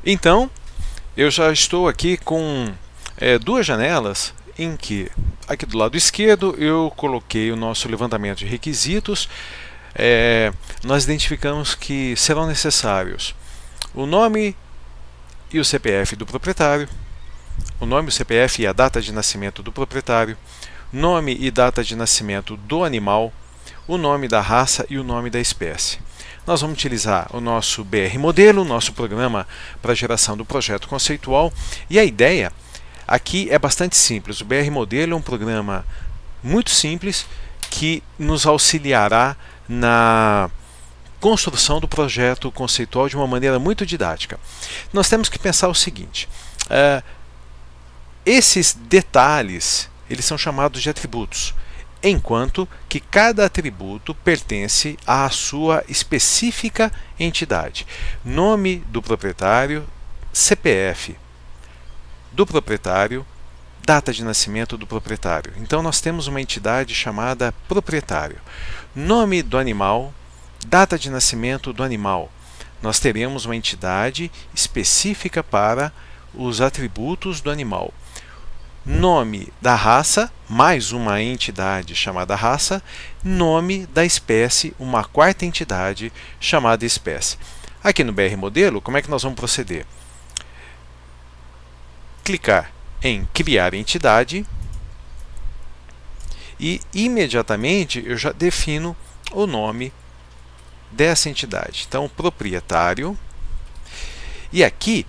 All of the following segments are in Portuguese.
Então, eu já estou aqui com duas janelas em que, aqui do lado esquerdo, eu coloquei o nosso levantamento de requisitos. Nós identificamos que serão necessários o nome e o CPF do proprietário, o nome, o CPF e a data de nascimento do proprietário, nome e data de nascimento do animal, o nome da raça e o nome da espécie. Nós vamos utilizar o nosso BR Modelo, nosso programa para geração do projeto conceitual, e a ideia aqui é bastante simples. O BR Modelo é um programa muito simples que nos auxiliará na construção do projeto conceitual de uma maneira muito didática. Nós temos que pensar o seguinte: esses detalhes eles são chamados de atributos, enquanto que cada atributo pertence à sua específica entidade. Nome do proprietário, CPF do proprietário, data de nascimento do proprietário. Então nós temos uma entidade chamada proprietário. Nome do animal, data de nascimento do animal. Nós teremos uma entidade específica para os atributos do animal. Nome da raça, mais uma entidade chamada raça. Nome da espécie, uma quarta entidade chamada espécie. Aqui no BR Modelo, como é que nós vamos proceder? Clicar em criar entidade e imediatamente eu já defino o nome dessa entidade. Então, proprietário. E aqui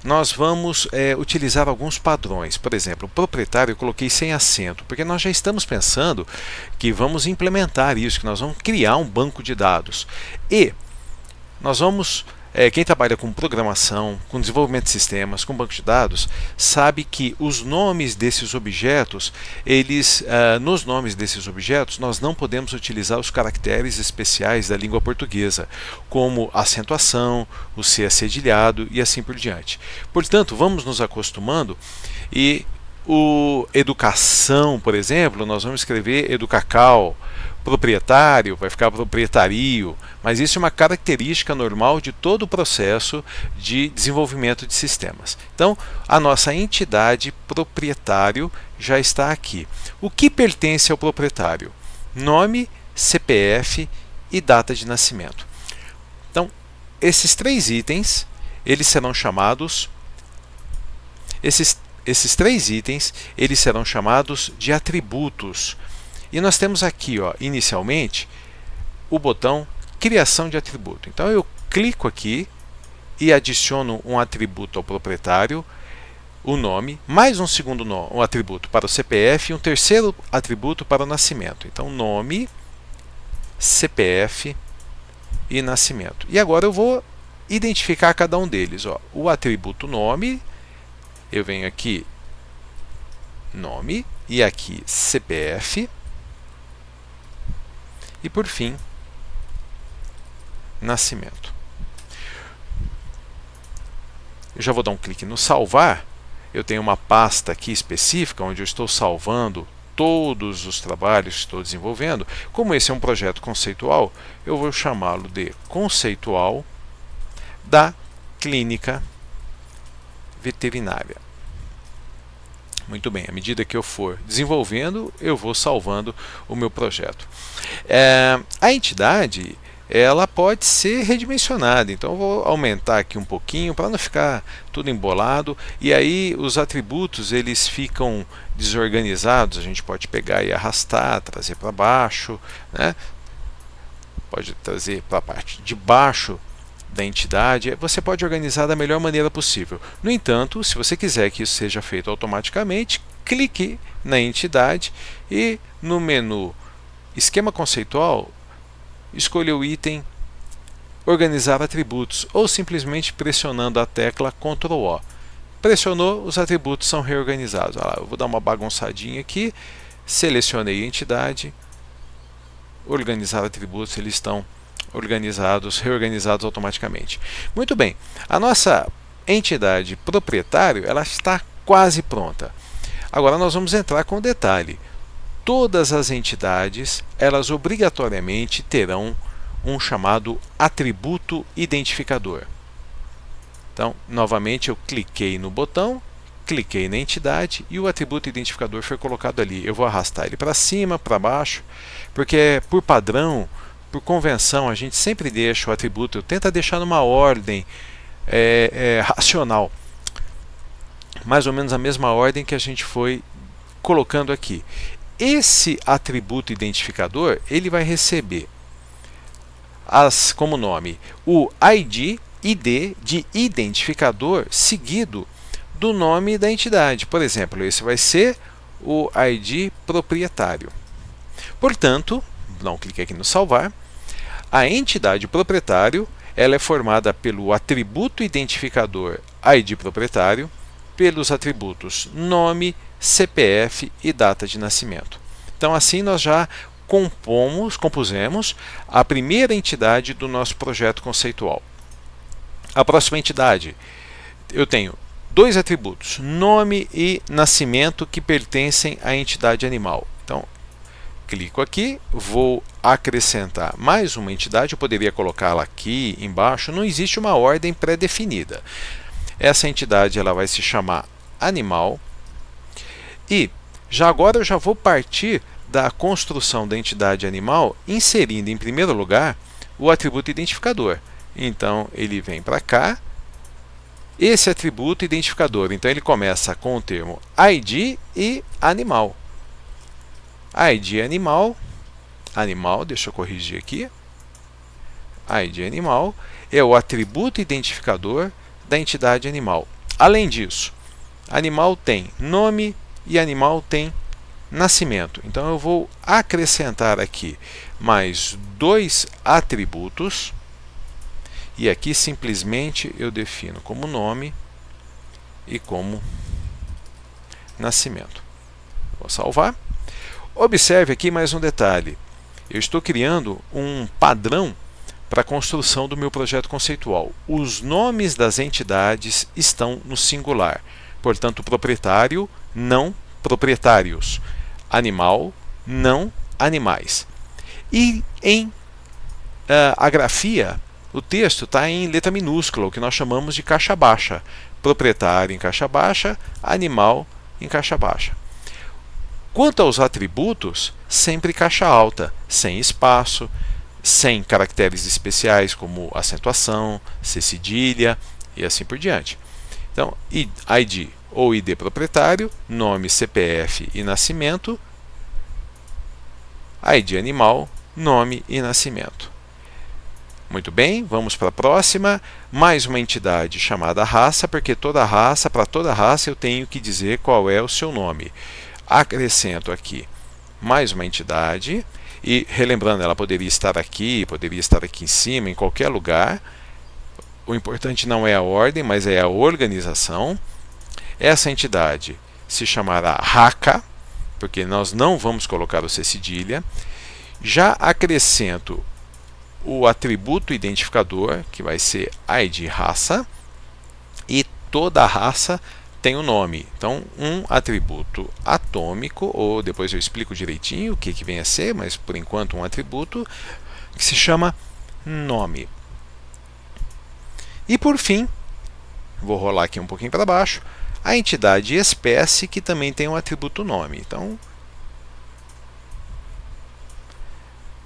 nós vamos utilizar alguns padrões. Por exemplo, o proprietário eu coloquei sem acento, porque nós já estamos pensando que vamos implementar isso, que nós vamos criar um banco de dados. E nós vamos, quem trabalha com programação, com desenvolvimento de sistemas, com banco de dados, sabe que os nomes desses objetos, nos nomes desses objetos, nós não podemos utilizar os caracteres especiais da língua portuguesa, como acentuação, o C acedilhado e assim por diante. Portanto, vamos nos acostumando e o educação, por exemplo, nós vamos escrever educacal. Proprietário vai ficar proprietario, mas isso é uma característica normal de todo o processo de desenvolvimento de sistemas. Então, a nossa entidade proprietário já está aqui. O que pertence ao proprietário? Nome, CPF e data de nascimento. Então, esses três itens, eles serão chamados eles serão chamados de atributos. E nós temos aqui, inicialmente, o botão Criação de atributo. Então eu clico aqui e adiciono um atributo ao proprietário, o nome, mais um segundo um atributo para o CPF e um terceiro atributo para o nascimento. Então nome, CPF e nascimento. E agora eu vou identificar cada um deles. O atributo nome, eu venho aqui, nome, e aqui CPF. E por fim, nascimento. Eu já vou dar um clique no salvar. Eu tenho uma pasta aqui específica onde eu estou salvando todos os trabalhos que estou desenvolvendo. Como esse é um projeto conceitual, eu vou chamá-lo de conceitual da clínica veterinária. Muito bem, à medida que eu for desenvolvendo, eu vou salvando o meu projeto. A entidade, ela pode ser redimensionada, então eu vou aumentar aqui um pouquinho para não ficar tudo embolado, e aí os atributos eles ficam desorganizados. A gente pode pegar e arrastar, trazer para baixo, né? Pode trazer para a parte de baixo da entidade. Você pode organizar da melhor maneira possível. No entanto, se você quiser que isso seja feito automaticamente, clique na entidade e no menu Esquema Conceitual, escolha o item Organizar atributos, ou simplesmente pressionando a tecla Ctrl O. Pressionou, os atributos são reorganizados. Eu vou dar uma bagunçadinha aqui, selecionei a entidade, organizar atributos, eles estão reorganizados automaticamente. Muito bem, a nossa entidade proprietário, ela está quase pronta. Agora nós vamos entrar com detalhe. Todas as entidades, elas obrigatoriamente terão um chamado atributo identificador. Então, novamente, eu cliquei no botão, cliquei na entidade e o atributo identificador foi colocado ali. Eu vou arrastar ele para cima, para baixo, porque por padrão, por convenção, a gente sempre deixa o atributo, tenta deixar numa ordem racional, mais ou menos a mesma ordem que a gente foi colocando aqui. Esse atributo identificador, ele vai receber como nome o ID de identificador seguido do nome da entidade. Por exemplo, esse vai ser o ID proprietário. Portanto, dá um clique aqui no salvar. A entidade proprietário, ela é formada pelo atributo identificador ID proprietário, pelos atributos nome, CPF e data de nascimento. Então, assim nós já compusemos a primeira entidade do nosso projeto conceitual. A próxima entidade, eu tenho dois atributos, nome e nascimento, que pertencem à entidade animal. Então, clico aqui, vou acrescentar mais uma entidade, eu poderia colocá-la aqui embaixo, não existe uma ordem pré-definida. Essa entidade ela vai se chamar animal. E já agora eu já vou partir da construção da entidade animal, inserindo em primeiro lugar o atributo identificador. Então ele vem para cá, esse atributo identificador, então ele começa com o termo ID e animal. ID animal, deixa eu corrigir aqui, ID animal é o atributo identificador da entidade animal. Além disso, animal tem nome e animal tem nascimento. Então eu vou acrescentar aqui mais dois atributos e aqui simplesmente eu defino como nome e como nascimento. Vou salvar. Observe aqui mais um detalhe. Eu estou criando um padrão para a construção do meu projeto conceitual. Os nomes das entidades estão no singular. Portanto, proprietário, não proprietários. Animal, não animais. E em a grafia, o texto está em letra minúscula, o que nós chamamos de caixa baixa. Proprietário em caixa baixa, animal em caixa baixa. Quanto aos atributos, sempre caixa alta, sem espaço, sem caracteres especiais como acentuação, C cedilha e assim por diante. Então, ID ou ID proprietário, nome, CPF e nascimento, ID animal, nome e nascimento. Muito bem, vamos para a próxima. Mais uma entidade chamada raça, porque para toda raça eu tenho que dizer qual é o seu nome. Acrescento aqui mais uma entidade. E relembrando, ela poderia estar aqui em cima, em qualquer lugar. O importante não é a ordem, mas é a organização. Essa entidade se chamará RACA, porque nós não vamos colocar o C cedilha. Já acrescento o atributo identificador, que vai ser ID raça, e toda raça tem um nome. Então, um atributo atômico, ou depois eu explico direitinho o que vem a ser, mas por enquanto um atributo que se chama nome. E por fim, vou rolar aqui um pouquinho para baixo, a entidade espécie, que também tem um atributo nome. Então,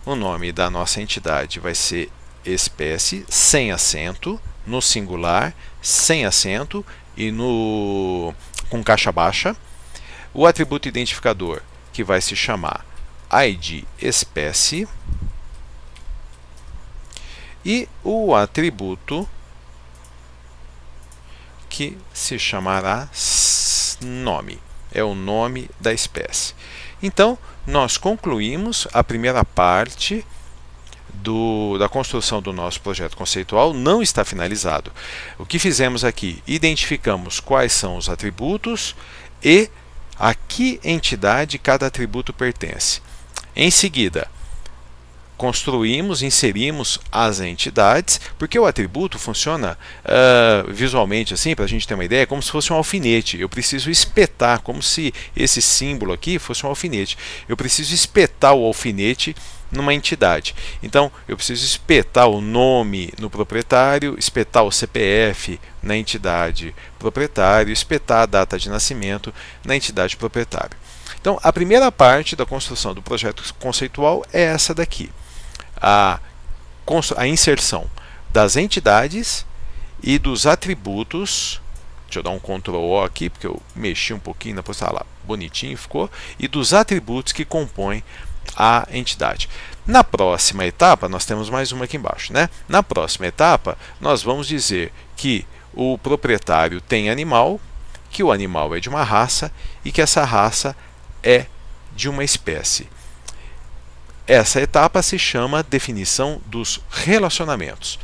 o nome da nossa entidade vai ser espécie, sem acento, no singular, sem acento e com caixa baixa. O atributo identificador, que vai se chamar ID espécie. E o atributo que se chamará nome. É o nome da espécie. Então, nós concluímos a primeira parte da construção do nosso projeto conceitual. Não está finalizado. O que fizemos aqui? Identificamos quais são os atributos e a que entidade cada atributo pertence. Em seguida, construímos, inserimos as entidades, porque o atributo funciona visualmente assim, para a gente ter uma ideia, como se fosse um alfinete. Eu preciso espetar, como se esse símbolo aqui fosse um alfinete. Eu preciso espetar o alfinete numa entidade. Então, eu preciso espetar o nome no proprietário, espetar o CPF na entidade proprietário, espetar a data de nascimento na entidade proprietário. Então, a primeira parte da construção do projeto conceitual é essa daqui. A inserção das entidades e dos atributos. Deixa eu dar um Ctrl O aqui, porque eu mexi um pouquinho na posição lá, bonitinho ficou. E dos atributos que compõem a entidade. Na próxima etapa, nós temos mais uma aqui embaixo, né? Na próxima etapa, nós vamos dizer que o proprietário tem animal, que o animal é de uma raça e que essa raça é de uma espécie. Essa etapa se chama definição dos relacionamentos.